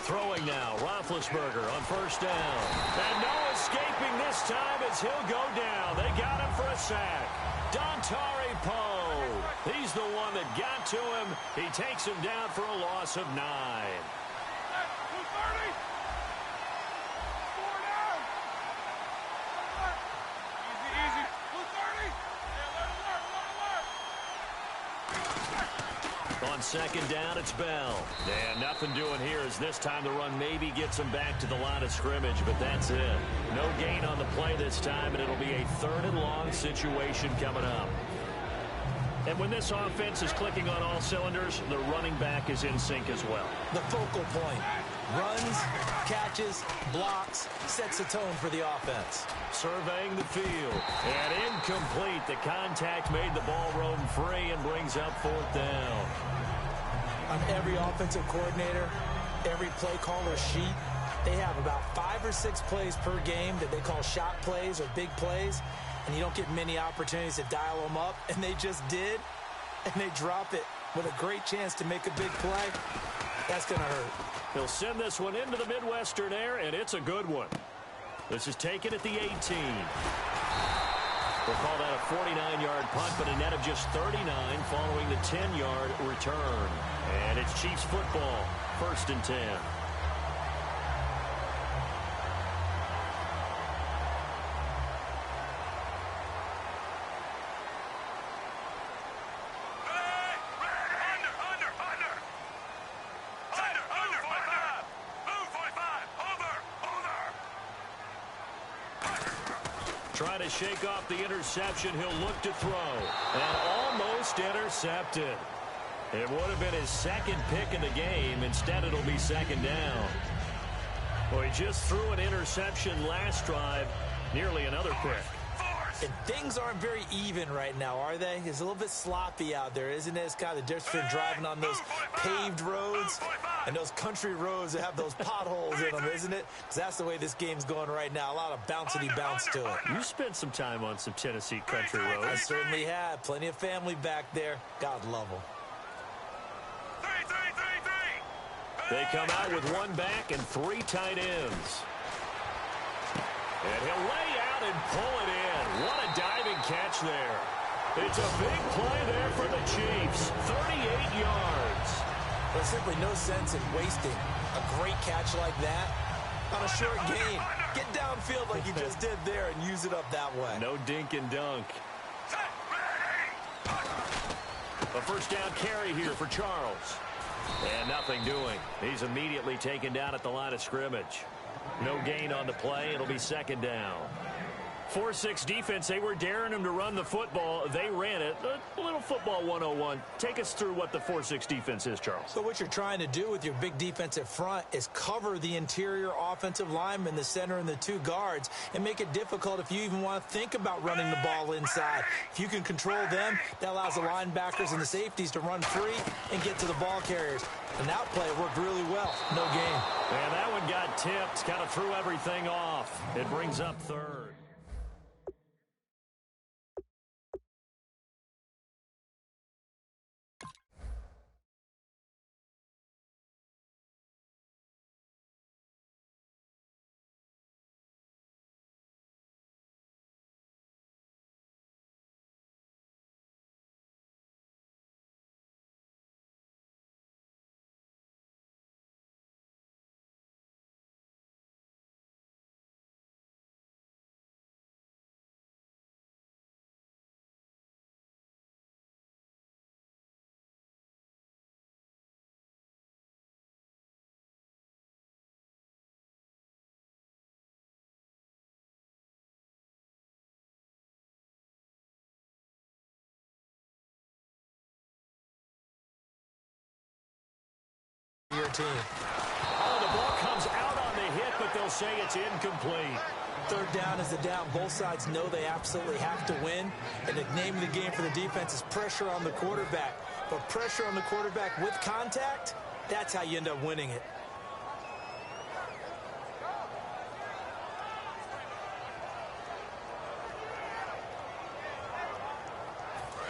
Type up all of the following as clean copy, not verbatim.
Throwing now, Roethlisberger on first down. And no escaping this time as he'll go down. They got him for a sack. Dontari Poe. He's the one that got to him. He takes him down for a loss of 9. On second down, it's Bell. And nothing doing here as this time the run maybe gets him back to the line of scrimmage, but that's it. No gain on the play this time, and it'll be a 3rd and long situation coming up. And when this offense is clicking on all cylinders, the running back is in sync as well. The focal point. Runs, catches, blocks, sets the tone for the offense. Surveying the field. And incomplete. The contact made the ball roam free and brings up 4th down. On every offensive coordinator, every play caller sheet, they have about 5 or 6 plays per game that they call shot plays or big plays, and you don't get many opportunities to dial them up, and they just did, and they drop it with a great chance to make a big play. That's going to hurt. He'll send this one into the Midwestern air, and it's a good one. This is taken at the 18. We'll call that a 49-yard punt, but a net of just 39 following the 10-yard return. And it's Chiefs football, 1st and 10. Trying to shake off the interception. He'll look to throw. And almost intercepted. It would have been his 2nd pick in the game. Instead, it'll be 2nd down. Well, he just threw an interception last drive. Nearly another pick. And things aren't very even right now, are they? It's a little bit sloppy out there, isn't it? It's kind of the difference between driving on those paved roads and those country roads that have those potholes in them, isn't it? Because that's the way this game's going right now. A lot of bouncy bounce to it. You spent some time on some Tennessee country roads. I certainly have. Plenty of family back there. God love them. They come out with 1 back and 3 tight ends. And he'll lay out and pull it in. What a diving catch there. It's a big play there for the Chiefs. 38 yards. There's simply no sense in wasting a great catch like that on a short gain. Get downfield like he just did there and use it up that way. No dink and dunk. A 1st down carry here for Charles. And nothing doing. He's immediately taken down at the line of scrimmage. No gain on the play. It'll be 2nd down. 4-6 defense. They were daring him to run the football. They ran it. A little football 101. Take us through what the 4-6 defense is, Charles. So what you're trying to do with your big defensive front is cover the interior offensive lineman, the center, and the 2 guards, and make it difficult if you even want to think about running the ball inside. If you can control them, that allows the linebackers and the safeties to run free and get to the ball carriers. And that play worked really well. No gain. And that one got tipped. Kind of threw everything off. It brings up 3rd. Your team. Oh, the ball comes out on the hit, but they'll say it's incomplete. 3rd down is the down. Both sides know they absolutely have to win. And the name of the game for the defense is pressure on the quarterback. But pressure on the quarterback with contact, that's how you end up winning it.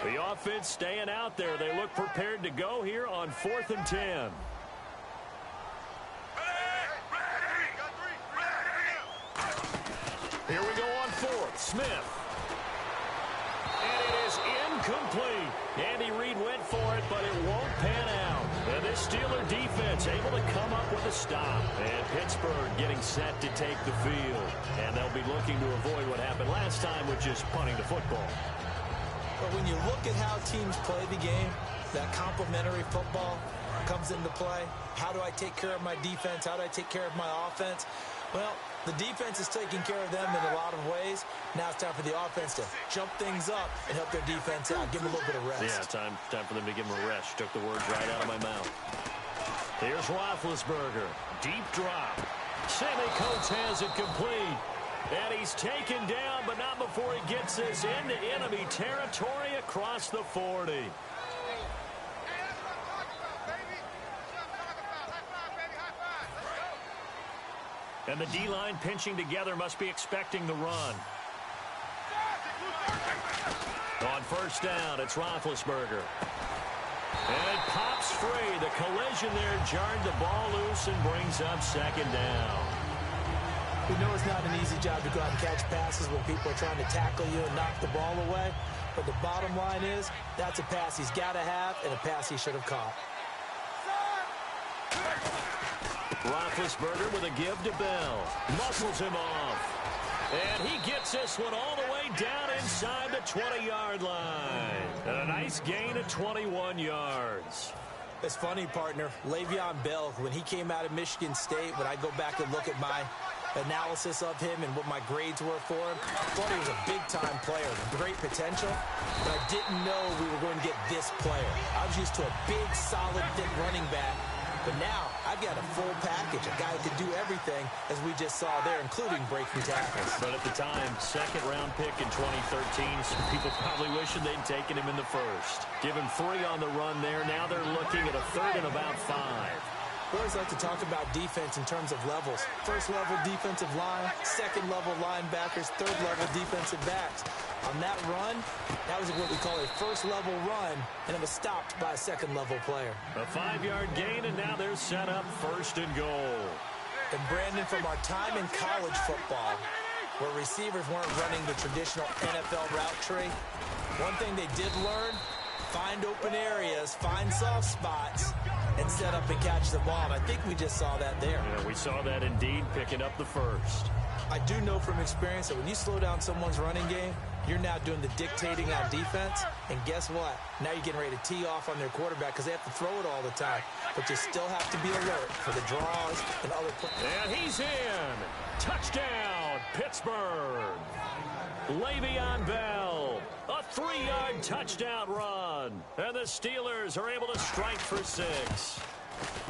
The offense staying out there. They look prepared to go here on 4th and 10. Here we go on 4th. Smith. And it is incomplete. Andy Reid went for it, but it won't pan out. And this Steeler defense able to come up with a stop. And Pittsburgh getting set to take the field. And they'll be looking to avoid what happened last time, which is punting the football. But when you look at how teams play the game, that complementary football comes into play. How do I take care of my defense? How do I take care of my offense? Well, the defense is taking care of them in a lot of ways. Now it's time for the offense to jump things up and help their defense out. Give them a little bit of rest. Yeah, time for them to give them a rest. Took the words right out of my mouth. Here's Roethlisberger. Deep drop. Sammy Coates has it complete. And he's taken down, but not before he gets this into enemy territory across the 40. And the D-line pinching together must be expecting the run. On 1st down, it's Roethlisberger. And it pops free. The collision there jarred the ball loose and brings up 2nd down. We know it's not an easy job to go out and catch passes when people are trying to tackle you and knock the ball away. But the bottom line is, that's a pass he's got to have and a pass he should have caught. Roethlisberger with a give to Bell. Muscles him off. And he gets this one all the way down inside the 20-yard line. And a nice gain of 21 yards. It's funny, partner. Le'Veon Bell, when he came out of Michigan State, when I go back and look at my analysis of him and what my grades were for him, I thought he was a big-time player, great potential, but I didn't know we were going to get this player. I was used to a big, solid, thick running back, but now I've got a full package, a guy who can do everything, as we just saw there, including breaking tackles. But at the time, 2nd-round pick in 2013, some people probably wishing they'd taken him in the 1st. Give him 3 on the run there. Now they're looking at a 3rd and about 5. We always like to talk about defense in terms of levels. 1st level defensive line, 2nd level linebackers, 3rd level defensive backs. On that run, that was what we call a 1st level run, and it was stopped by a 2nd level player. A 5-yard gain, and now they're set up 1st and goal. And Brandon, from our time in college football, where receivers weren't running the traditional NFL route tree, one thing they did learn, find open areas, find soft spots, and set up and catch the ball. And I think we just saw that there. Yeah, we saw that indeed, picking up the 1st. I do know from experience that when you slow down someone's running game, you're now doing the dictating on defense. And guess what? Now you're getting ready to tee off on their quarterback because they have to throw it all the time. But you still have to be alert for the draws and other plays. And he's in. Touchdown, Pittsburgh. Le'Veon Bell. A 3-yard touchdown run. And the Steelers are able to strike for 6.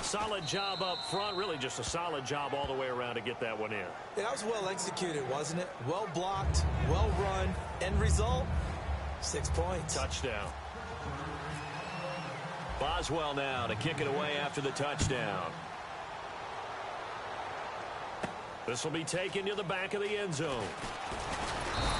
Solid job up front. Really just a solid job all the way around to get that one in. Yeah, that was well executed, wasn't it? Well blocked, well run. End result, 6 points. Touchdown. Boswell now to kick it away after the touchdown. This will be taken to the back of the end zone.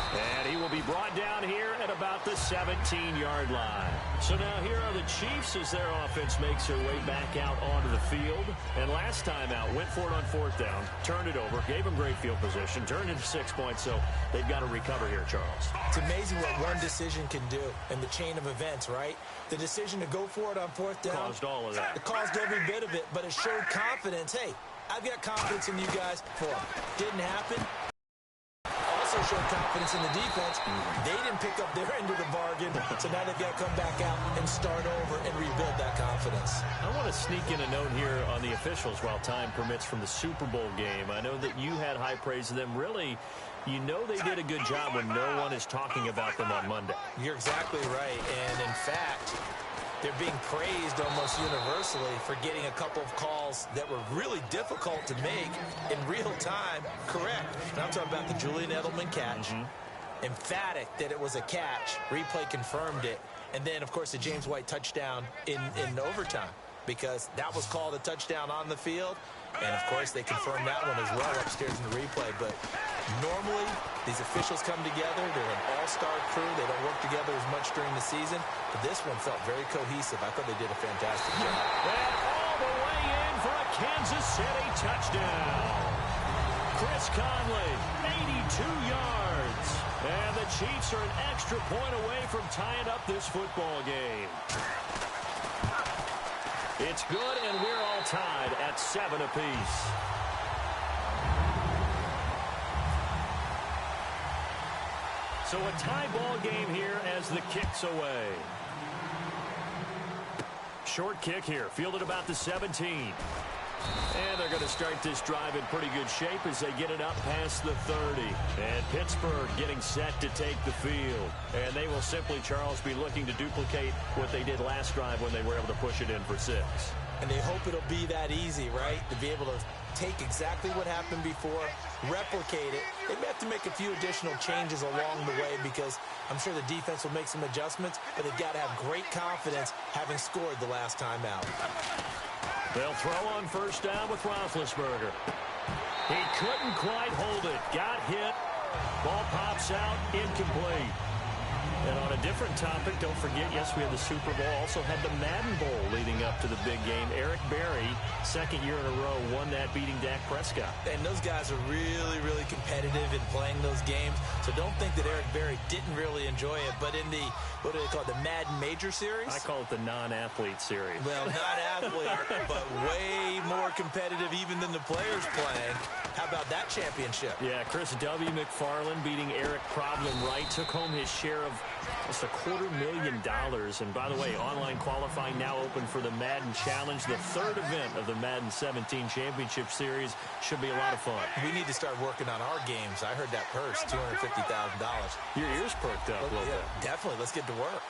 And he will be brought down here at about the 17-yard line. So now here are the Chiefs as their offense makes their way back out onto the field. And last time out, went for it on 4th down, turned it over, gave them great field position, turned into 6 points, so they've got to recover here, Charles. It's amazing what one decision can do in the chain of events, right? The decision to go for it on 4th down. Caused all of that. It caused every bit of it, but it showed confidence. Hey, I've got confidence in you guys. Didn't happen. Also showed confidence in the defense. They didn't pick up their end of the bargain, so now they've got to come back out and start over and rebuild that confidence. I want to sneak in a note here on the officials while time permits from the Super Bowl game. I know that you had high praise of them. Really, you know they did a good job when no one is talking about them on Monday. You're exactly right, and in fact, they're being praised almost universally for getting a couple of calls that were really difficult to make in real time correct. And I'm talking about the Julian Edelman catch. Emphatic that it was a catch. Replay confirmed it. And then, of course, the James White touchdown in overtime, because that was called a touchdown on the field. And, of course, they confirmed that one as well upstairs in the replay. But normally, these officials come together. They're an all-star crew. They don't work together as much during the season, but this one felt very cohesive. I thought they did a fantastic job. And all the way in for a Kansas City touchdown. Chris Conley, 82 yards. And the Chiefs are an extra point away from tying up this football game. It's good, and we're all tied at 7 apiece. So a tie ball game here as the kick's away. Short kick here, fielded about the 17. And they're going to start this drive in pretty good shape as they get it up past the 30. And Pittsburgh getting set to take the field. And they will simply, Charles, be looking to duplicate what they did last drive when they were able to push it in for 6. And they hope it'll be that easy, right? To be able to take exactly what happened before, replicate it. They may have to make a few additional changes along the way because I'm sure the defense will make some adjustments, but they've got to have great confidence having scored the last time out. They'll throw on first down with Roethlisberger. He couldn't quite hold it. Got hit. Ball pops out. Incomplete. And on a different topic, don't forget, yes, we had the Super Bowl. Also had the Madden Bowl leading up to the big game. Eric Berry, second year in a row, won that beating Dak Prescott. And those guys are really, really competitive in playing those games. So don't think that Eric Berry didn't really enjoy it. But in the, what do they call it, the Madden Major Series? I call it the non-athlete series. Well, not athlete, but way more competitive even than the players playing. How about that championship? Yeah, Chris W. McFarland beating Eric Problem Wright took home his share of almost $250,000. And by the way, online qualifying now open for the Madden Challenge. The third event of the Madden 17 Championship Series should be a lot of fun. We need to start working on our games. I heard that purse, $250,000. Your ears perked up a little bit. Definitely. Let's get to work.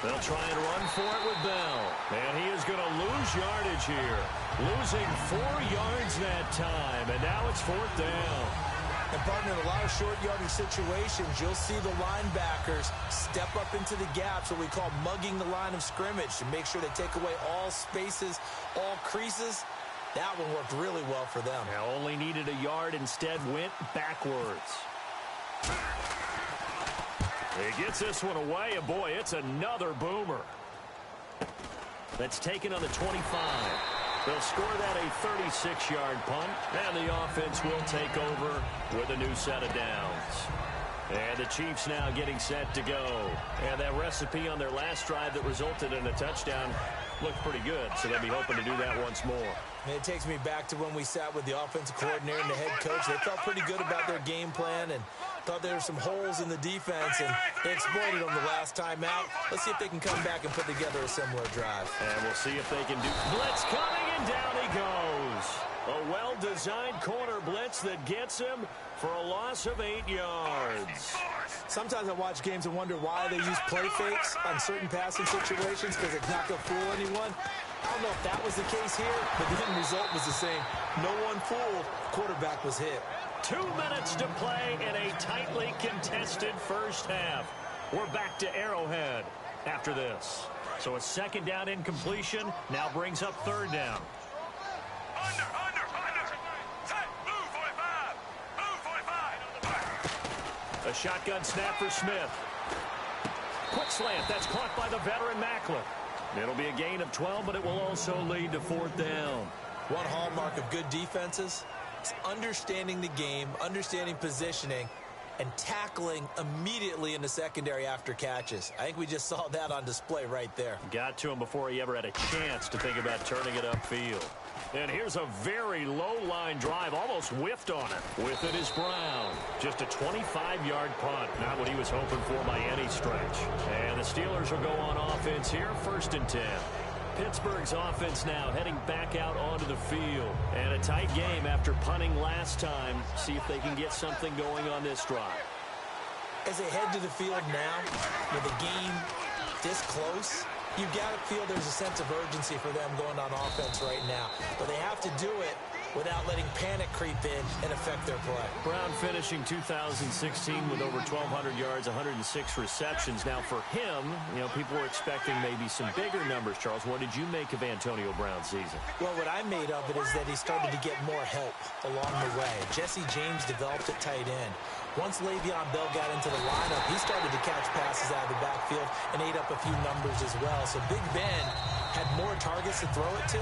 They'll try and run for it with Bell. And he is going to lose yardage here. Losing 4 yards that time. And now it's 4th down. And, partner, in a lot of short yardage situations, you'll see the linebackers step up into the gaps, what we call mugging the line of scrimmage, to make sure they take away all spaces, all creases. That one worked really well for them. Now only needed a yard, instead went backwards. He gets this one away, and boy, it's another boomer. That's taken on the 25. They'll score that a 36-yard punt, and the offense will take over with a new set of downs. And the Chiefs now getting set to go. And that recipe on their last drive that resulted in a touchdown looked pretty good, so they'll be hoping to do that once more. And it takes me back to when we sat with the offensive coordinator and the head coach. They felt pretty good about their game plan and thought there were some holes in the defense, and they exploited them the last time out. Let's see if they can come back and put together a similar drive. And we'll see if they can do. Blitz coming, and down he goes. A well-designed corner blitz that gets him for a loss of 8 yards. Sometimes I watch games and wonder why they use play fakes on certain passing situations, because it's not going to fool anyone. I don't know if that was the case here, but the end result was the same. No one fooled. Quarterback was hit. 2 minutes to play in a tightly contested first half. We're back to Arrowhead after this. So a second down incompletion now brings up third down. Under. Set, blue 45. Blue 45. A shotgun snap for Smith. Quick slant. That's caught by the veteran Macklin. It'll be a gain of 12, but it will also lead to 4th down. One hallmark of good defenses is understanding the game, understanding positioning, and tackling immediately in the secondary after catches. I think we just saw that on display right there. Got to him before he ever had a chance to think about turning it upfield. And here's a very low-line drive, almost whiffed on it. With it is Brown. Just a 25-yard punt, not what he was hoping for by any stretch. And the Steelers will go on offense here, 1st and 10. Pittsburgh's offense now heading back out onto the field. And a tight game after punting last time. See if they can get something going on this drive. As they head to the field now, with the game this close, you've got to feel there's a sense of urgency for them going on offense right now. But they have to do it without letting panic creep in and affect their play. Brown finishing 2016 with over 1,200 yards, 106 receptions. Now for him, you know, people were expecting maybe some bigger numbers, Charles. What did you make of Antonio Brown's season? Well, what I made of it is that he started to get more help along the way. Jesse James developed at tight end. Once Le'Veon Bell got into the lineup, he started to catch passes out of the backfield and ate up a few numbers as well. So Big Ben had more targets to throw it to.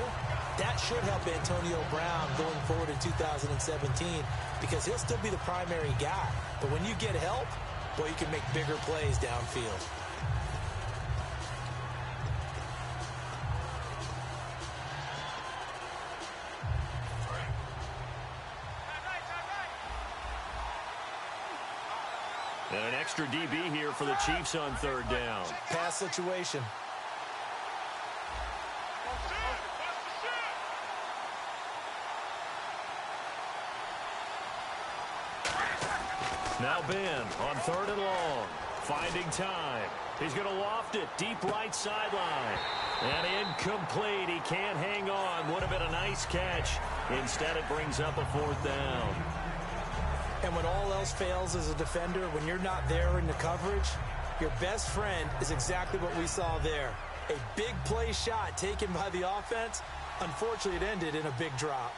That should help Antonio Brown going forward in 2017 because he'll still be the primary guy. But when you get help, boy, you can make bigger plays downfield. And an extra DB here for the Chiefs on third down. Pass situation. Now Ben on third and long. Finding time. He's going to loft it deep right sideline. And incomplete. He can't hang on. Would have been a nice catch. Instead, it brings up a fourth down. And when all else fails as a defender, when you're not there in the coverage, your best friend is exactly what we saw there. A big play shot taken by the offense. Unfortunately, it ended in a big drop.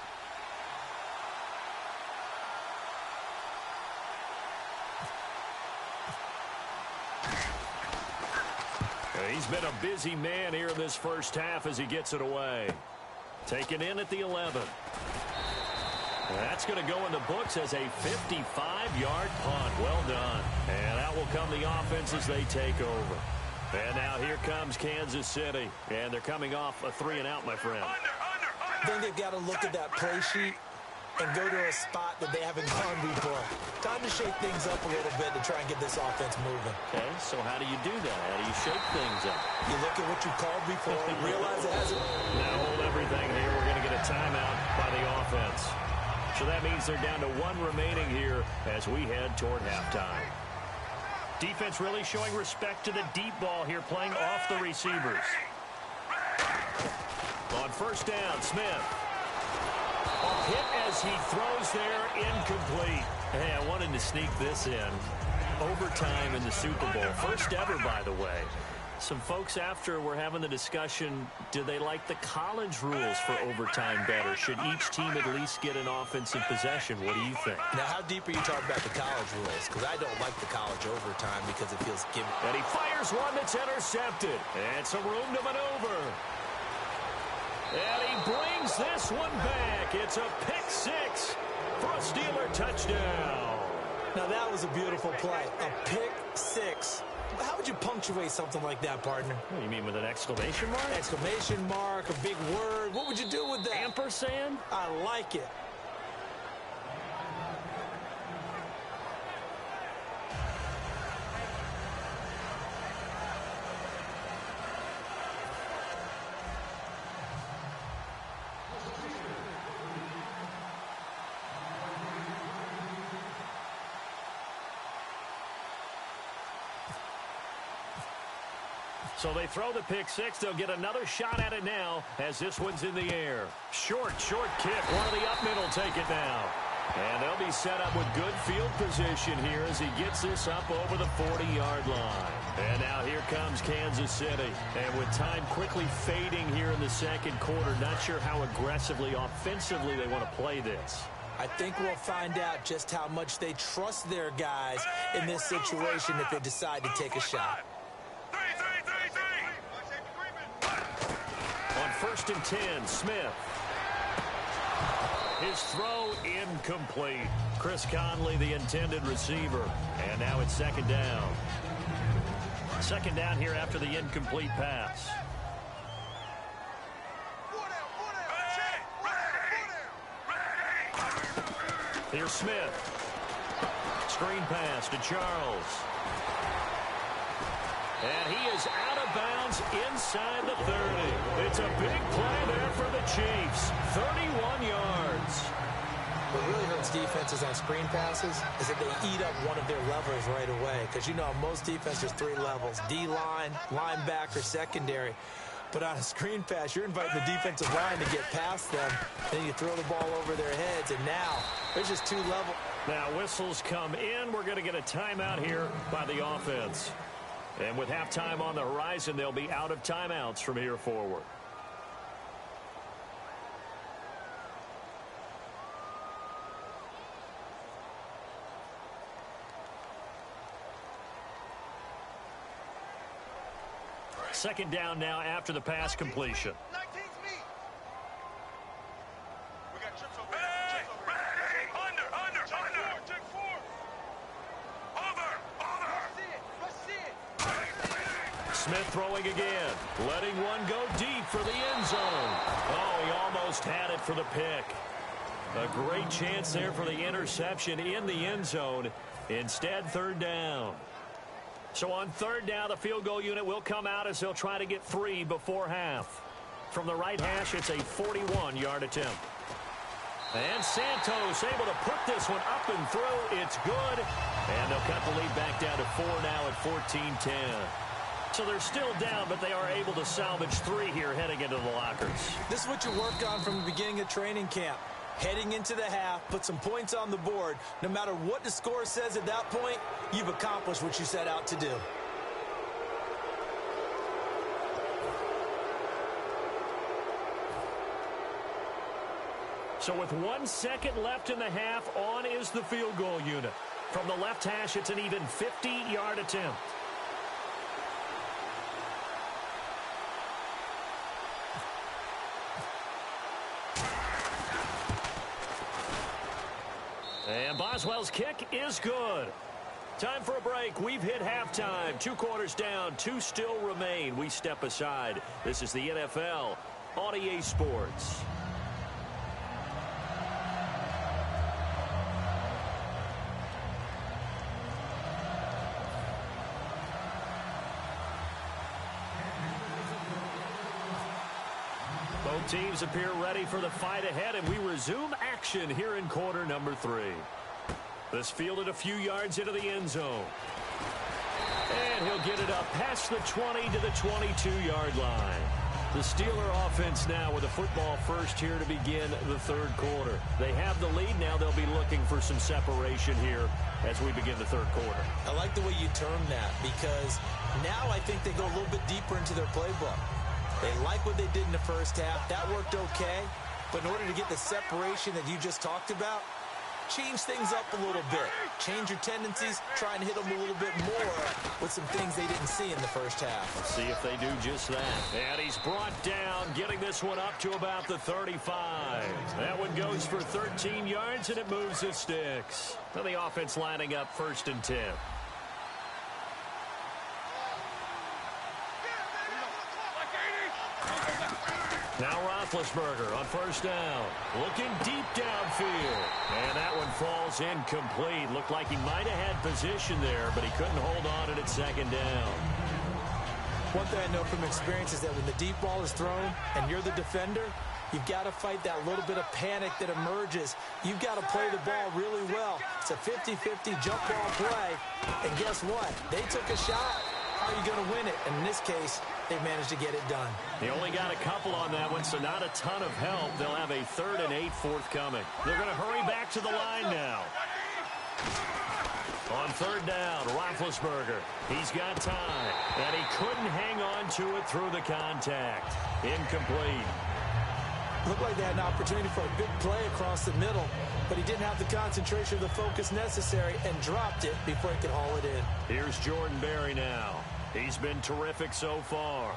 He's been a busy man here in this first half as he gets it away. Taken in at the 11. That's going to go in the books as a 55-yard punt. Well done. And that will come the offense as they take over. And now here comes Kansas City. And they're coming off a 3-and-out, my friend. I think they've got to look at that play sheet and go to a spot that they haven't gone before. Time to shake things up a little bit to try and get this offense moving. Okay, so how do you do that? How do you shake things up? You look at what you called before and realize it hasn't. Now hold everything here. We're going to get a timeout by the offense. So that means they're down to one remaining here as we head toward halftime. Defense really showing respect to the deep ball here, playing off the receivers. On first down, Smith. A hit as he throws there, incomplete. Hey, I wanted to sneak this in. Overtime in the Super Bowl. First ever, by the way. Some folks after were having the discussion, do they like the college rules for overtime better? Should each team at least get an offensive possession? What do you think? Now, how deep are you talking about the college rules? Because I don't like the college overtime because it feels given. And he fires one that's intercepted. And some room to maneuver. And he brings this one back. It's a pick six for a Steeler touchdown. Now, that was a beautiful play. A pick six. How would you punctuate something like that, partner? What do you mean, with an exclamation mark? Exclamation mark, a big word. What would you do with that? Ampersand? I like it. So they throw the pick six. They'll get another shot at it now as this one's in the air. Short kick. One of the up middle take it now. And they'll be set up with good field position here as he gets this up over the 40-yard line. And now here comes Kansas City. And with time quickly fading here in the second quarter, not sure how aggressively, offensively they want to play this. I think we'll find out just how much they trust their guys in this situation if they decide to take a shot. On first and 10, Smith. His throw incomplete. Chris Conley, the intended receiver. And now it's second down. Second down here after the incomplete pass. Here's Smith. Screen pass to Charles. And he is out of bounds inside the 30. It's a big play there for the Chiefs. 31 yards. What really hurts defenses on screen passes is that they eat up one of their levers right away. Because, you know, most defenses, 3 levels. D-line, linebacker, secondary. But on a screen pass, you're inviting the defensive line to get past them. Then you throw the ball over their heads, and now there's just two levels. Now whistles come in. We're going to get a timeout here by the offense. And with halftime on the horizon, they'll be out of timeouts from here forward. Second down now after the pass completion. 19's me. We got trips over here. Ready. Under. Check four. Over. Smith throwing again. Letting one go deep for the end zone. Oh, he almost had it for the pick. A great chance there for the interception in the end zone. Instead, third down. So on third down, the field goal unit will come out as they'll try to get 3 before half. From the right hash, it's a 41-yard attempt. And Santos able to put this one up and through. It's good. And they'll cut the lead back down to 4 now at 14-10. So they're still down, but they are able to salvage 3 here heading into the lockers. This is what you work on from the beginning of training camp. Heading into the half, put some points on the board. No matter what the score says at that point, you've accomplished what you set out to do. So with 1 second left in the half, on is the field goal unit. From the left hash, it's an even 50-yard attempt. And Boswell's kick is good. Time for a break. We've hit halftime. 2 quarters down. 2 still remain. We step aside. This is the NFL on EA Sports. Both teams appear ready for the fight ahead, and we resume action here in quarter number 3. This fielded a few yards into the end zone. And he'll get it up past the 20 to the 22-yard line. The Steeler offense now with a football first here to begin the third quarter. They have the lead. Now they'll be looking for some separation here as we begin the third quarter. I like the way you term that, because now I think they go a little bit deeper into their playbook. They like what they did in the first half. That worked okay. But in order to get the separation that you just talked about, change things up a little bit. Change your tendencies. Try and hit them a little bit more with some things they didn't see in the first half. Let's see if they do just that. And he's brought down, getting this one up to about the 35. That one goes for 13 yards, and it moves the sticks. Now the offense lining up 1st and 10. Now Roethlisberger on 1st down. Looking deep downfield. And that one falls incomplete. Looked like he might have had position there, but he couldn't hold on at 2nd down. One thing I know from experience is that when the deep ball is thrown and you're the defender, you've got to fight that little bit of panic that emerges. You've got to play the ball really well. It's a 50-50 jump ball play. And guess what? They took a shot. How are you going to win it? And in this case, they managed to get it done. They only got a couple on that one, so not a ton of help. They'll have a 3rd and 8 forthcoming. They're going to hurry back to the line now. On 3rd down, Roethlisberger. He's got time, and he couldn't hang on to it through the contact. Incomplete. Looked like they had an opportunity for a big play across the middle, but he didn't have the concentration or the focus necessary and dropped it before he could haul it in. Here's Jordan Berry now. He's been terrific so far.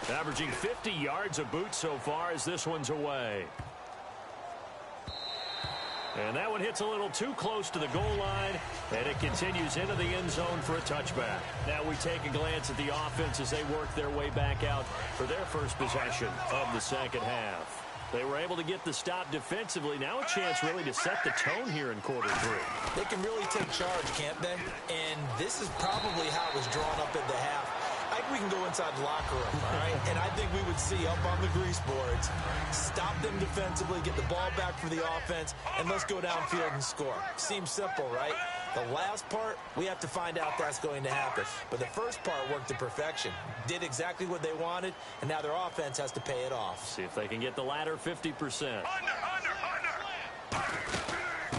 Averaging 50 yards a boot so far as this one's away. And that one hits a little too close to the goal line, and it continues into the end zone for a touchback. Now we take a glance at the offense as they work their way back out for their first possession of the second half. They were able to get the stop defensively. Now a chance really to set the tone here in quarter 3. They can really take charge, can't they? And this is probably how it was drawn up at the half. I've we can go inside the locker room, all right? And I think we would see up on the grease boards, stop them defensively, get the ball back for the offense, and let's go downfield and score. Seems simple, right? The last part, we have to find out that's going to happen. But the first part worked to perfection. Did exactly what they wanted, and now their offense has to pay it off. See if they can get the latter 50%.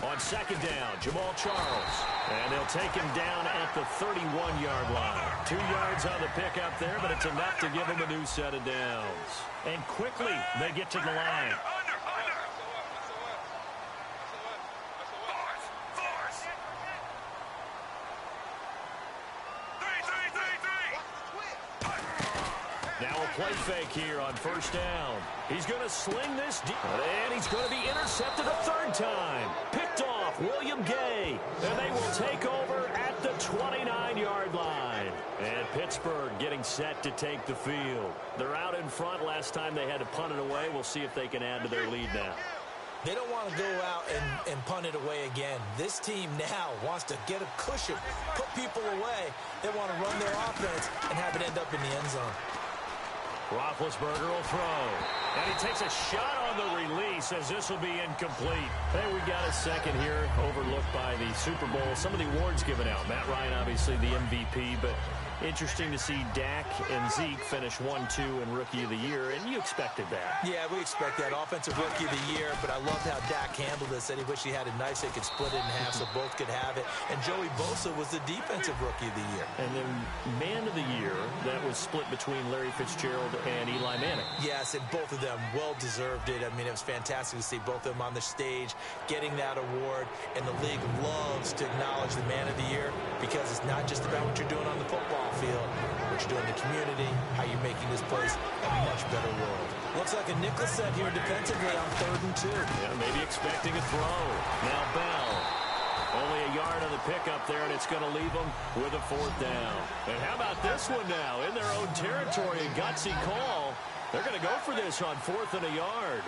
On second down, Jamal Charles. And they'll take him down at the 31-yard line. 2 yards on the pickup there, but it's enough to give him a new set of downs. And quickly, they get to the line. Now a play fake here on first down. He's going to sling this deep, and he's going to be intercepted a third time. Picked off William Gay, and they will take over at the 29-yard line. And Pittsburgh getting set to take the field. They're out in front. Last time they had to punt it away. We'll see if they can add to their lead now. They don't want to go out and punt it away again. This team now wants to get a cushion, put people away. They want to run their offense and have it end up in the end zone. Roethlisberger will throw. And he takes a shot on the release as this will be incomplete. Hey, we got a second here overlooked by the Super Bowl. Some of the awards given out. Matt Ryan, obviously, the MVP, but interesting to see Dak and Zeke finish 1-2 in Rookie of the Year, and you expected that. Yeah, we expect that. Offensive Rookie of the Year, but I loved how Dak handled it. Said he wished he had a knife so he could split it in half so both could have it. And Joey Bosa was the Defensive Rookie of the Year. And then Man of the Year, that was split between Larry Fitzgerald and Eli Manning. Yes, and both of them well-deserved it. I mean, it was fantastic to see both of them on the stage getting that award. And the league loves to acknowledge the Man of the Year because it's not just about what you're doing on the football field, what you're doing in the community, how you're making this place a much better world. Looks like a nickel set here defensively on 3rd and 2. Yeah, maybe expecting a throw. Now Bell. Only a yard on the pickup there, and it's going to leave them with a 4th down. And how about this one now? In their own territory, a gutsy call. They're going to go for this on 4th and a yard.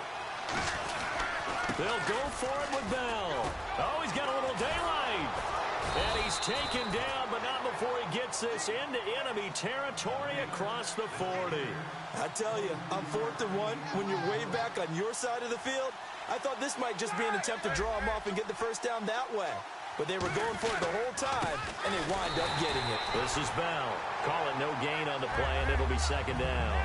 They'll go for it with Bell. Oh, he's got a little daylight. And he's taken down, but not before he gets this into enemy territory across the 40. I tell you, on 4th and 1, when you're way back on your side of the field, I thought this might just be an attempt to draw him off and get the first down that way. But they were going for it the whole time, and they wind up getting it. This is Bell. Call it no gain on the play, and it'll be 2nd down.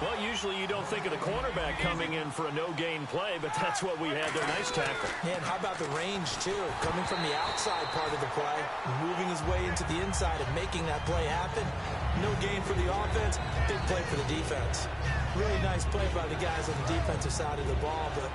Well, usually you don't think of the cornerback coming in for a no-gain play, but that's what we had there. Nice tackle. Man, how about the range, too? Coming from the outside part of the play, moving his way into the inside and making that play happen. No gain for the offense, big play for the defense. Really nice play by the guys on the defensive side of the ball, but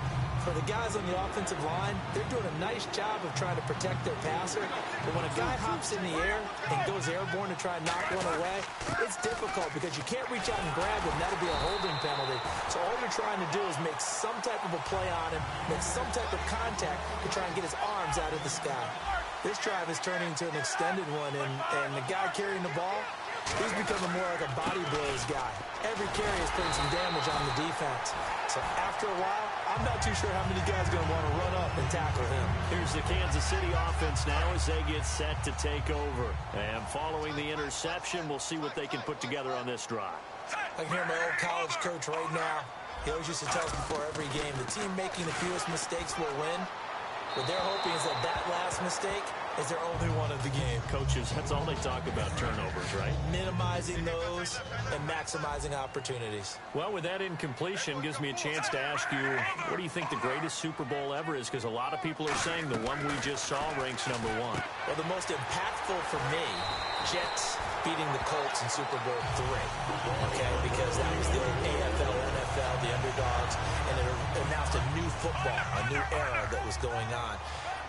for the guys on the offensive line, they're doing a nice job of trying to protect their passer. But when a guy hops in the air and goes airborne to try and knock one away, it's difficult because you can't reach out and grab him. That'll be a holding penalty. So all you're trying to do is make some type of a play on him, make some type of contact to try and get his arms out of the sky. This drive is turning into an extended one, and the guy carrying the ball, he's becoming more like a body blows guy. Every carry is putting some damage on the defense. So after a while, I'm not too sure how many guys are going to want to run up and tackle him. Here's the Kansas City offense now as they get set to take over. And following the interception, we'll see what they can put together on this drive. I can hear my old college coach right now. He always used to tell us before every game, the team making the fewest mistakes will win. What they're hoping is that last mistake is their only one of the game. Coaches, that's all they talk about, turnovers, right? Minimizing those and maximizing opportunities. Well, with that incompletion, gives me a chance to ask you, what do you think the greatest Super Bowl ever is? Because a lot of people are saying the one we just saw ranks #1. Well, the most impactful for me, Jets beating the Colts in Super Bowl III. Okay, because that was the old AFL, NFL, the underdogs, and it announced a new football, a new era that was going on.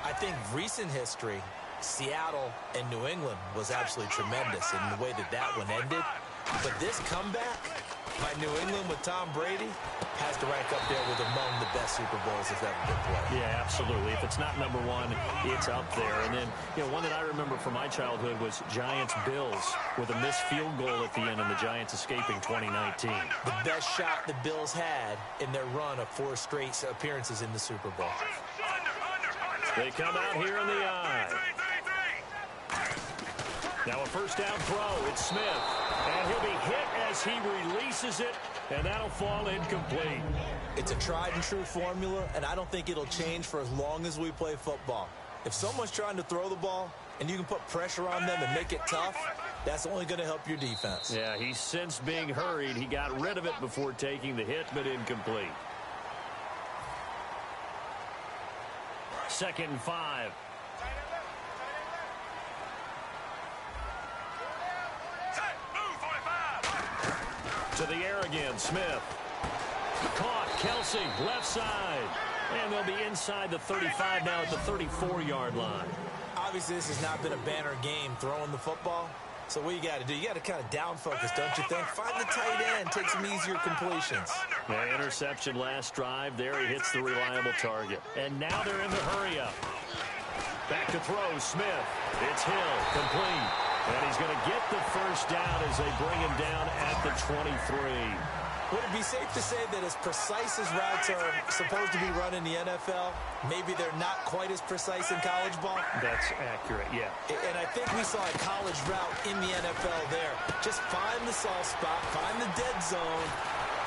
I think recent history, Seattle and New England was absolutely tremendous in the way that one ended. But this comeback by New England with Tom Brady has to rank up there with among the best Super Bowls that's ever been played. Yeah, absolutely. If it's not #1, it's up there. And then, one that I remember from my childhood was Giants-Bills with a missed field goal at the end and the Giants escaping 2019. The best shot the Bills had in their run of 4 straight appearances in the Super Bowl. They come out here in the eye. Now a first down throw. It's Smith. And he'll be hit as he releases it, and that'll fall incomplete. It's a tried-and-true formula, and I don't think it'll change for as long as we play football. If someone's trying to throw the ball and you can put pressure on them and make it tough, that's only going to help your defense. Yeah, he's since being hurried. He got rid of it before taking the hit, but incomplete. 2nd and 5. To the air again, Smith. Caught, Kelsey, left side. And they'll be inside the 35 now at the 34-yard line. Obviously, this has not been a banner game throwing the football. So what you got to do, you got to kind of down focus, don't you think? Find the tight end, take some easier completions. Yeah, interception last drive. There he hits the reliable target. And now they're in the hurry-up. Back to throw, Smith. It's Hill, complete. And he's going to get the first down as they bring him down at the 23. Would it be safe to say that as precise as routes are supposed to be run in the NFL, maybe they're not quite as precise in college ball? That's accurate, yeah. And I think we saw a college route in the NFL there. Just find the soft spot, find the dead zone,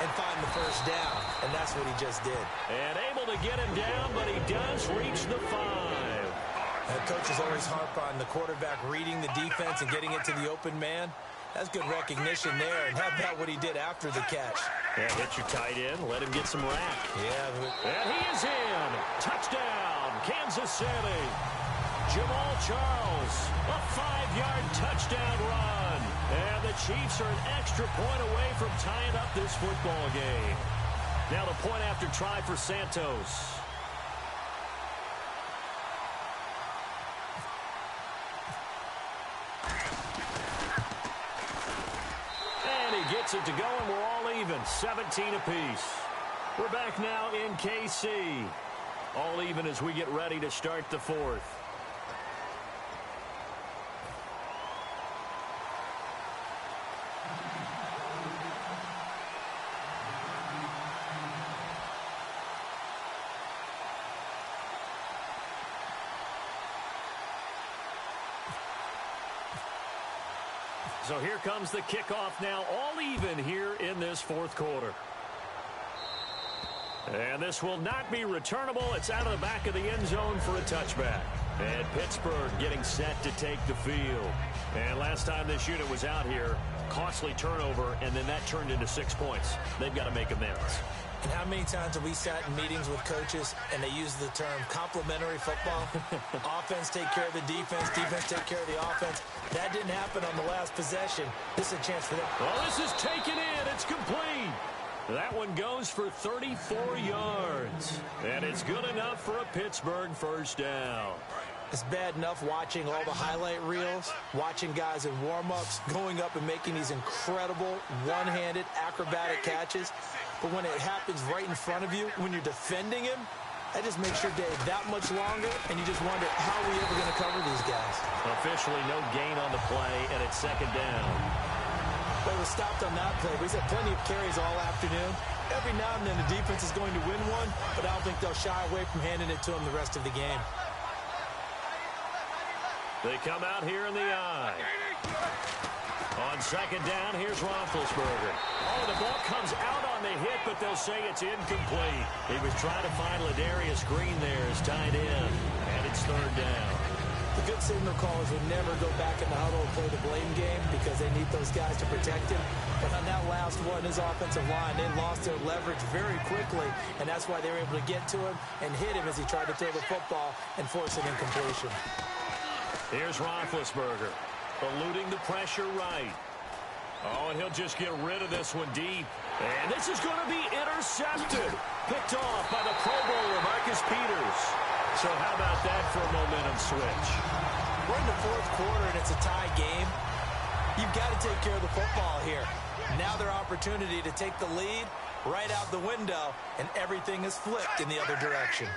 and find the first down. And that's what he just did. And able to get him down, but he does reach the 5. And coaches always harp on the quarterback reading the defense and getting it to the open man. That's good recognition there, and how about what he did after the catch? Yeah, hit your tight end, let him get some rack. Yeah. And he is in. Touchdown, Kansas City. Jamal Charles, a 5-yard touchdown run. And the Chiefs are an extra point away from tying up this football game. Now the point after try for Santos. Gets it to go, and we're all even, 17 apiece. We're back now in KC. All even as we get ready to start the 4th. So here comes the kickoff now, all even here in this 4th quarter. And this will not be returnable. It's out of the back of the end zone for a touchback. And Pittsburgh getting set to take the field. And last time this unit was out here, costly turnover, and then that turned into 6 points. They've got to make amends. And how many times have we sat in meetings with coaches and they use the term complementary football? Offense take care of the defense, defense take care of the offense. That didn't happen on the last possession. This is a chance for them. Well, this is taken in. It's complete. That one goes for 34 yards. And it's good enough for a Pittsburgh first down. It's bad enough watching all the highlight reels, watching guys in warm-ups, going up and making these incredible one-handed acrobatic catches. But when it happens right in front of you, when you're defending him, that just makes your day that much longer, and you just wonder, how are we ever going to cover these guys? Officially no gain on the play, and it's 2nd down. Well, it was stopped on that play. He's had plenty of carries all afternoon. Every now and then the defense is going to win one, but I don't think they'll shy away from handing it to him the rest of the game. They come out here in the eye. On 2nd down, here's Roethlisberger. Oh, the ball comes out on the hit, but they'll say it's incomplete. He was trying to find Ladarius Green there as tight end, and it's 3rd down. The good signal callers would never go back in the huddle and play the blame game because they need those guys to protect him. But on that last one, his offensive line, they lost their leverage very quickly, and that's why they were able to get to him and hit him as he tried to throw the football and force an incompletion. Here's Roethlisberger, eluding the pressure right. Oh, and he'll just get rid of this one deep. And this is going to be intercepted. Picked off by the Pro Bowler, Marcus Peters. So how about that for a momentum switch? We're in the 4th quarter, and it's a tie game. You've got to take care of the football here. Now their opportunity to take the lead right out the window, and everything is flipped in the other direction.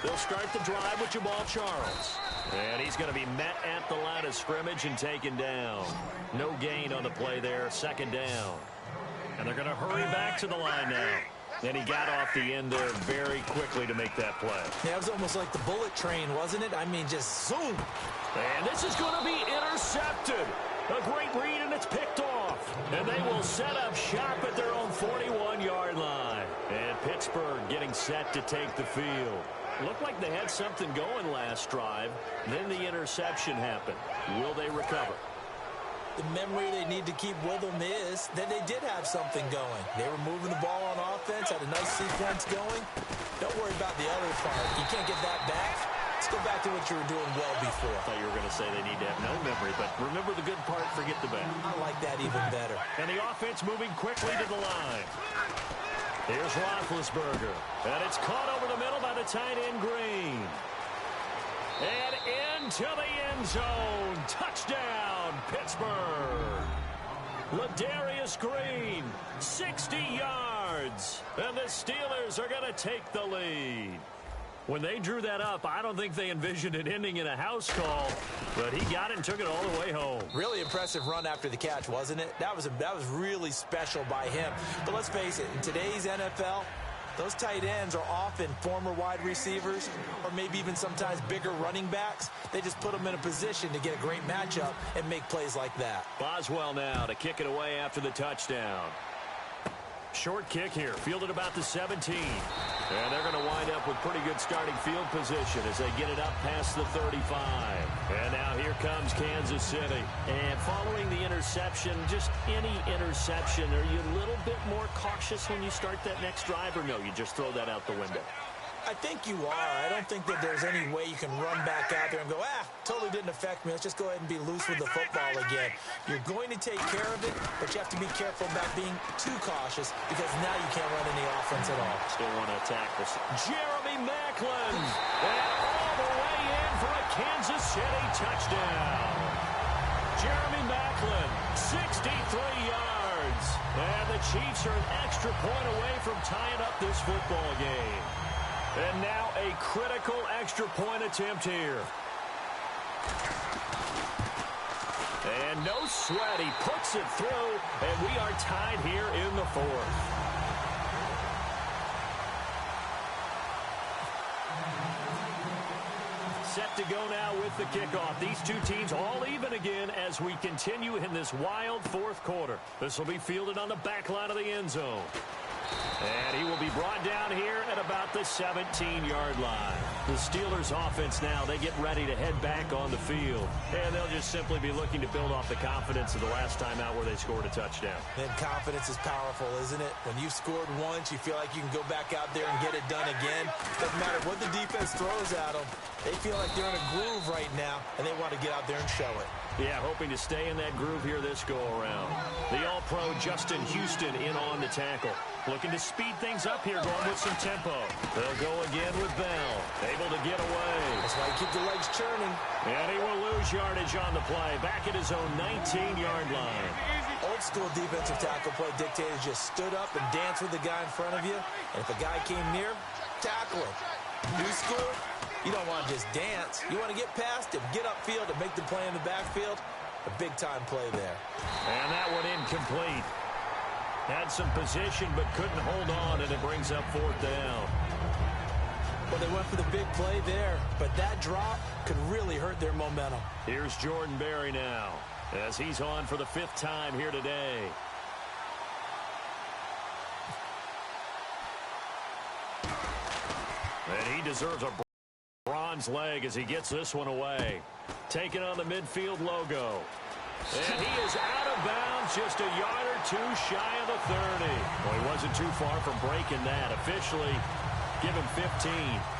They'll start the drive with Jamal Charles. And he's going to be met at the line of scrimmage and taken down. No gain on the play there, 2nd down. And they're going to hurry back to the line now. And he got off the end there very quickly to make that play. Yeah, it was almost like the bullet train, wasn't it? I mean, just zoom. And this is going to be intercepted. A great read, and it's picked off. And they will set up shop at their own 41-yard line. And Pittsburgh getting set to take the field. Looked like they had something going last drive. Then the interception happened. Will they recover? The memory they need to keep with them is that they did have something going. They were moving the ball on offense, had a nice sequence going. Don't worry about the other part. You can't get that back. Let's go back to what you were doing well before. I thought you were going to say they need to have no memory, but remember the good part, forget the bad. I like that even better. And the offense moving quickly to the line. Here's Roethlisberger. And it's caught over the middle by the tight end Green. And into the end zone. Touchdown, Pittsburgh. Ladarius Green, 60 yards. And the Steelers are going to take the lead. When they drew that up, I don't think they envisioned it ending in a house call, but he got it and took it all the way home. Really impressive run after the catch, wasn't it? That was really special by him. But let's face it, in today's NFL, those tight ends are often former wide receivers or maybe even sometimes bigger running backs. They just put them in a position to get a great matchup and make plays like that. Boswell now to kick it away after the touchdown. Short kick here, fielded about the 17. And they're going to wind up with pretty good starting field position as they get it up past the 35. And now here comes Kansas City. And following the interception, just any interception, are you a little bit more cautious when you start that next drive, or no, you just throw that out the window? I think you are. I don't think that there's any way you can run back out there and go, totally didn't affect me. Let's just go ahead and be loose with the football again. You're going to take care of it, but you have to be careful about being too cautious because now you can't run any offense at all. Still want to attack this. Jeremy Maclin. And all the way in for a Kansas City touchdown. Jeremy Maclin, 63 yards. And the Chiefs are an extra point away from tying up this football game. And now a critical extra point attempt here. And no sweat. He puts it through, and we are tied here in the fourth. Set to go now with the kickoff. These two teams all even again as we continue in this wild fourth quarter. This will be fielded on the back line of the end zone. And he will be brought down here at about the 17-yard line. The Steelers offense now, they get ready to head back on the field. And they'll just simply be looking to build off the confidence of the last time out where they scored a touchdown. And confidence is powerful, isn't it? When you've scored once, you feel like you can go back out there and get it done again. Doesn't matter what the defense throws at them. They feel like they're in a groove right now, and they want to get out there and show it. Yeah, hoping to stay in that groove here this go-around. The All-Pro Justin Houston in on the tackle. Looking to speed things up here, going with some tempo. They'll go again with Bell. Able to get away. That's why you keep the legs churning. And he will lose yardage on the play. Back at his own 19-yard line. Old school defensive tackle play dictated just stood up and danced with the guy in front of you. And if a guy came near, tackle him. New school, you don't want to just dance. You want to get past him, get upfield, and make the play in the backfield. A big-time play there. And that one incomplete. Had some position but couldn't hold on, and it brings up fourth down. Well, they went for the big play there, but that drop could really hurt their momentum. Here's Jordan Berry now as he's on for the fifth time here today. And he deserves a bronze leg as he gets this one away. Taking on the midfield logo. And he is out of bounds, just a yard or two shy of the 30. Well, he wasn't too far from breaking that. Officially, give him 15.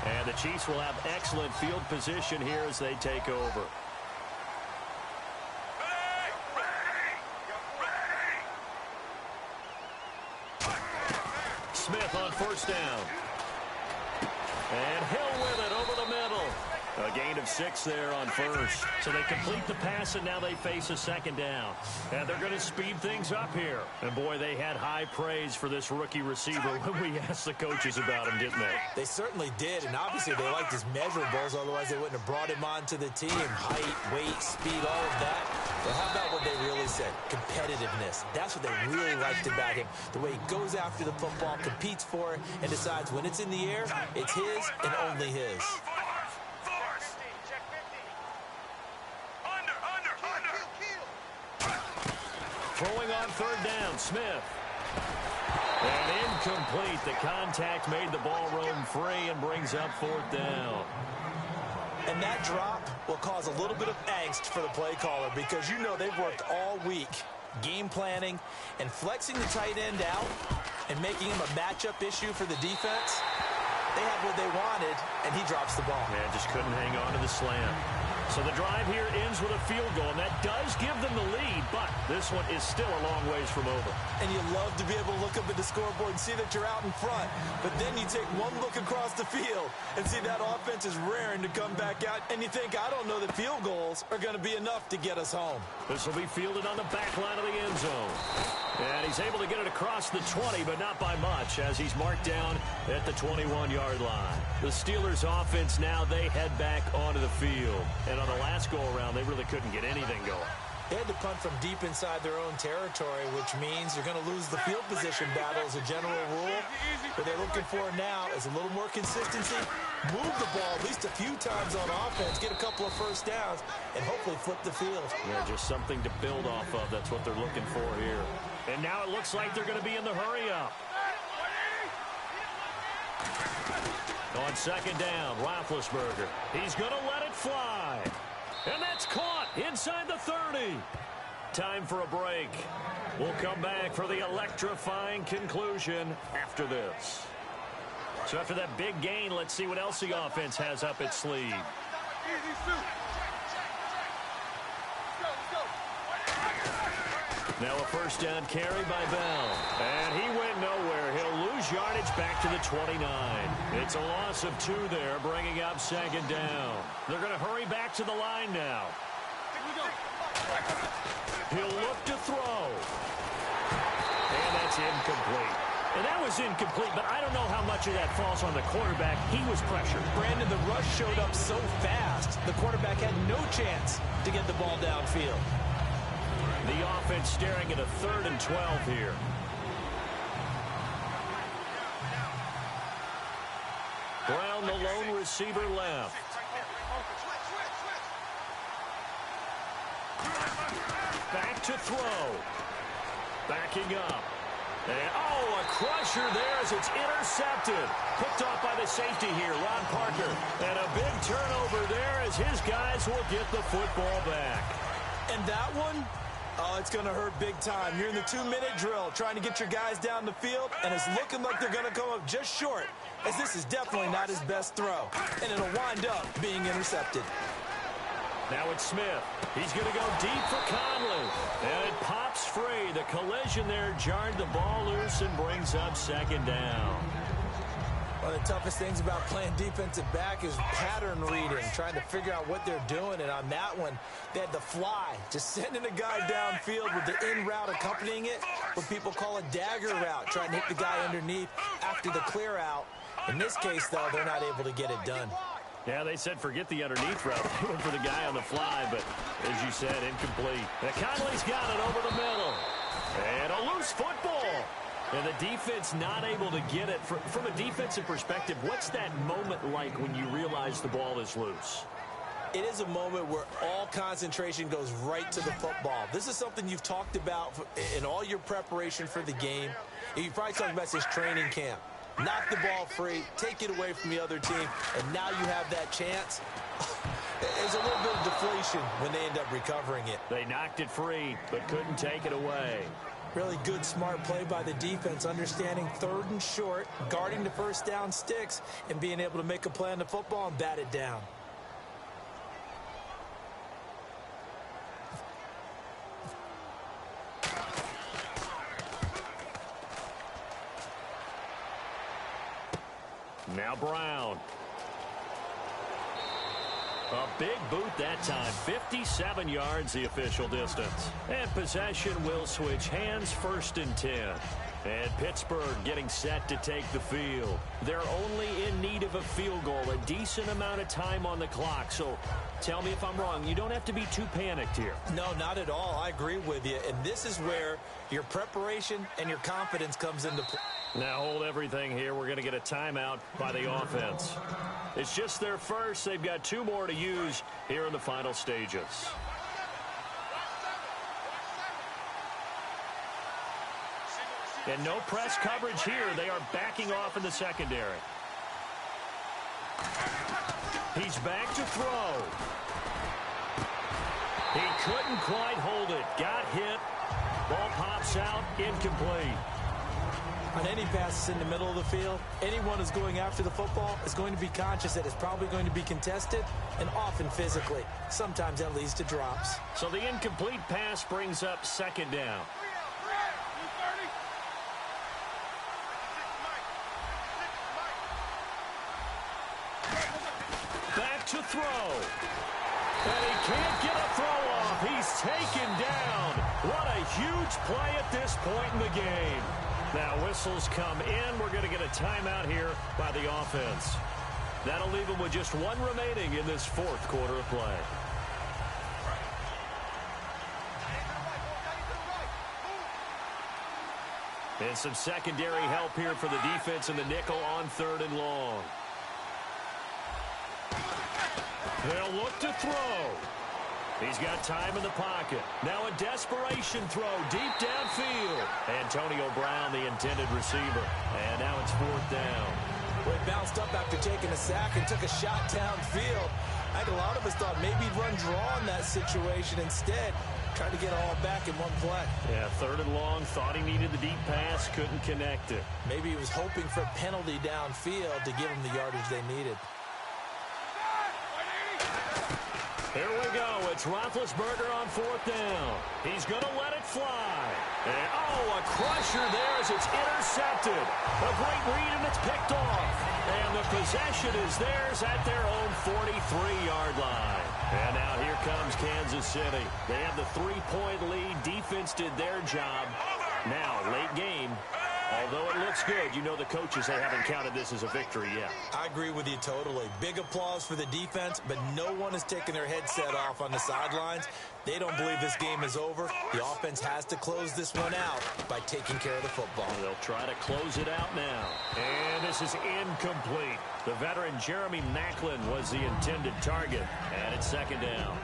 And the Chiefs will have excellent field position here as they take over. Smith on first down. And Hill with it over the middle. A gain of 6 there on first. So they complete the pass, and now they face a second down. And they're going to speed things up here. And, boy, they had high praise for this rookie receiver when we asked the coaches about him, didn't they? They certainly did, and obviously they liked his measurables. Otherwise, they wouldn't have brought him onto the team. Height, weight, speed, all of that. Well, how about what they really said? Competitiveness. That's what they really liked about him. The way he goes after the football, competes for it, and decides when it's in the air, it's his and only his. Throwing on third down, Smith. And incomplete. The contact made the ball roam free and brings up fourth down. And that drop will cause a little bit of angst for the play caller because you know they've worked all week game planning and flexing the tight end out and making him a matchup issue for the defense. They had what they wanted, and he drops the ball. Yeah, just couldn't hang on to the slant. So the drive here ends with a field goal, and that does give them the lead, but this one is still a long ways from over. And you love to be able to look up at the scoreboard and see that you're out in front, but then you take one look across the field and see that offense is raring to come back out, and you think, I don't know that field goals are going to be enough to get us home. This will be fielded on the back line of the end zone. And he's able to get it across the 20, but not by much, as he's marked down at the 21-yard line. The Steelers' offense now, they head back onto the field. And on the last go-around, they really couldn't get anything going. They had to punt from deep inside their own territory, which means you're going to lose the field position battle as a general rule. What they're looking for now is a little more consistency, move the ball at least a few times on offense, get a couple of first downs, and hopefully flip the field. Yeah, just something to build off of. That's what they're looking for here. And now it looks like they're going to be in the hurry-up. On second down, Roethlisberger. He's going to let it fly. And that's caught inside the 30. Time for a break. We'll come back for the electrifying conclusion after this. So after that big gain, let's see what else the offense has up its sleeve. Now a first down carry by Bell. And he went nowhere. He'll lose yardage back to the 29. It's a loss of 2 there, bringing up second down. They're going to hurry back to the line now. He'll look to throw. And that's incomplete. And that was incomplete, but I don't know how much of that falls on the quarterback. He was pressured. Brandon, the rush showed up so fast, the quarterback had no chance to get the ball downfield. The offense staring at a 3rd and 12 here. Brown, the lone receiver, left. Back to throw. Backing up. And, oh, a crusher there as it's intercepted. Picked off by the safety here, Ron Parker. And a big turnover there as his guys will get the football back. And that one, oh, it's going to hurt big time. You're in the 2-minute drill trying to get your guys down the field, and it's looking like they're going to come up just short, as this is definitely not his best throw. And it'll wind up being intercepted. Now it's Smith. He's going to go deep for Conley. And it pops free. The collision there jarred the ball loose and brings up second down. One of the toughest things about playing defensive back is pattern reading, trying to figure out what they're doing. And on that one, they had the fly, just sending a guy downfield with the in route accompanying it, what people call a dagger route, trying to hit the guy underneath after the clear out. In this case, though, they're not able to get it done. Yeah, they said forget the underneath route. They went for the guy on the fly, but as you said, incomplete. And Conley's got it over the middle. And a loose football. And the defense not able to get it. From a defensive perspective, what's that moment like when you realize the ball is loose? It is a moment where all concentration goes right to the football. This is something you've talked about in all your preparation for the game. You've probably talked about since training camp. Knock the ball free, take it away from the other team, and now you have that chance. There's a little bit of deflation when they end up recovering it. They knocked it free, but couldn't take it away. Really good, smart play by the defense, understanding 3rd and short, guarding the first down sticks, and being able to make a play on the football and bat it down. Now Brown. A big boot that time. 57 yards the official distance. And possession will switch hands, 1st and 10. And Pittsburgh getting set to take the field. They're only in need of a field goal, a decent amount of time on the clock. So tell me if I'm wrong. You don't have to be too panicked here. No, not at all. I agree with you. And this is where your preparation and your confidence comes into play. Now hold everything here. We're going to get a timeout by the offense. It's just their first. They've got 2 more to use here in the final stages. And no press coverage here. They are backing off in the secondary. He's back to throw. He couldn't quite hold it. Got hit. Ball pops out. Incomplete. On any passes in the middle of the field, anyone who's going after the football is going to be conscious that it's probably going to be contested and often physically. Sometimes that leads to drops. So the incomplete pass brings up second down. Back to throw. And he can't get a throw off. He's taken down. What a huge play at this point in the game. Now whistles come in. We're going to get a timeout here by the offense. That'll leave him with just 1 remaining in this 4th quarter of play. And some secondary help here for the defense in the nickel on 3rd and long. They'll look to throw. He's got time in the pocket. Now a desperation throw deep downfield. Antonio Brown, the intended receiver. And now it's 4th down. Well, he bounced up after taking a sack and took a shot downfield. I think a lot of us thought maybe he'd run draw in that situation. Instead, tried to get it all back in one play. Yeah, 3rd and long. Thought he needed the deep pass. Couldn't connect it. Maybe he was hoping for a penalty downfield to give him the yardage they needed. Here we go. It's Roethlisberger on 4th down. He's going to let it fly. And, a crusher there as it's intercepted. A great read, and it's picked off. And the possession is theirs at their own 43-yard line. And now here comes Kansas City. They have the 3-point lead. Defense did their job. Now, late game. Although it looks good, you know the coaches, they haven't counted this as a victory yet. I agree with you totally. Big applause for the defense, but no one is taking their headset off on the sidelines. They don't believe this game is over. The offense has to close this one out by taking care of the football. They'll try to close it out now. And this is incomplete. The veteran Jeremy Maclin was the intended target. And it's 2nd down.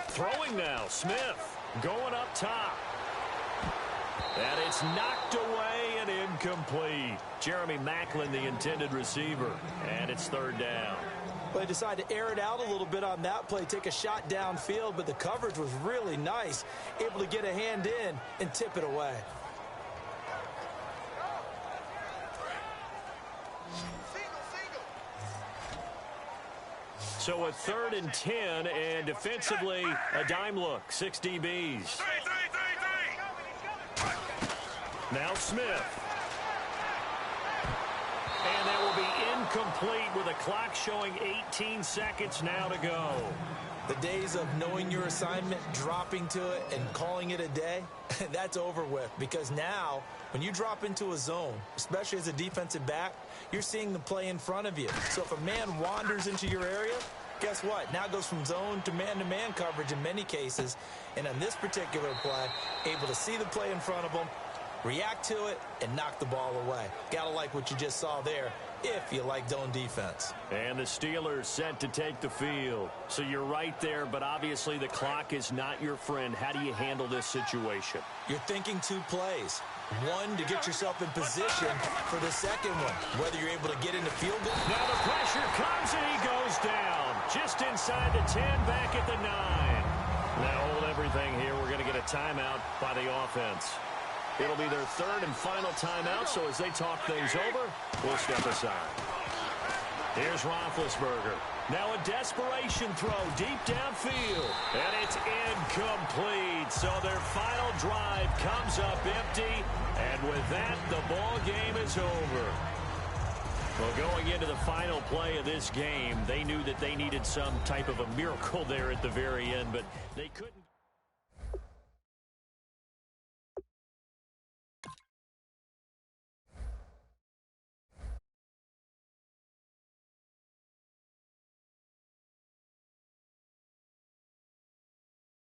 Throwing now, Smith going up top. And it's knocked away and incomplete. Jeremy Maclin, the intended receiver. And it's 3rd down. Well, they decided to air it out a little bit on that play, take a shot downfield, but the coverage was really nice. Able to get a hand in and tip it away. So a 3rd and 10, and defensively, a dime look. 6 DBs. Now Smith. And that will be incomplete with a clock showing 18 seconds now to go. The days of knowing your assignment, dropping to it, and calling it a day, that's over with. Because now, when you drop into a zone, especially as a defensive back, you're seeing the play in front of you. So if a man wanders into your area, guess what? Now it goes from zone to man coverage in many cases. And on this particular play, able to see the play in front of him, react to it, and knock the ball away. Gotta like what you just saw there, if you like zone defense. And the Steelers set to take the field. So you're right there, but obviously the clock is not your friend. How do you handle this situation? You're thinking 2 plays. One, to get yourself in position for the second one, whether you're able to get into field goal. Now the pressure comes and he goes down. Just inside the 10, back at the 9. Now hold everything here. We're going to get a timeout by the offense. It'll be their third and final timeout, so as they talk things over, we'll step aside. Here's Roethlisberger. Now a desperation throw deep downfield, and it's incomplete. So their final drive comes up empty, and with that, the ball game is over. Well, going into the final play of this game, they knew that they needed some type of a miracle there at the very end, but they couldn't.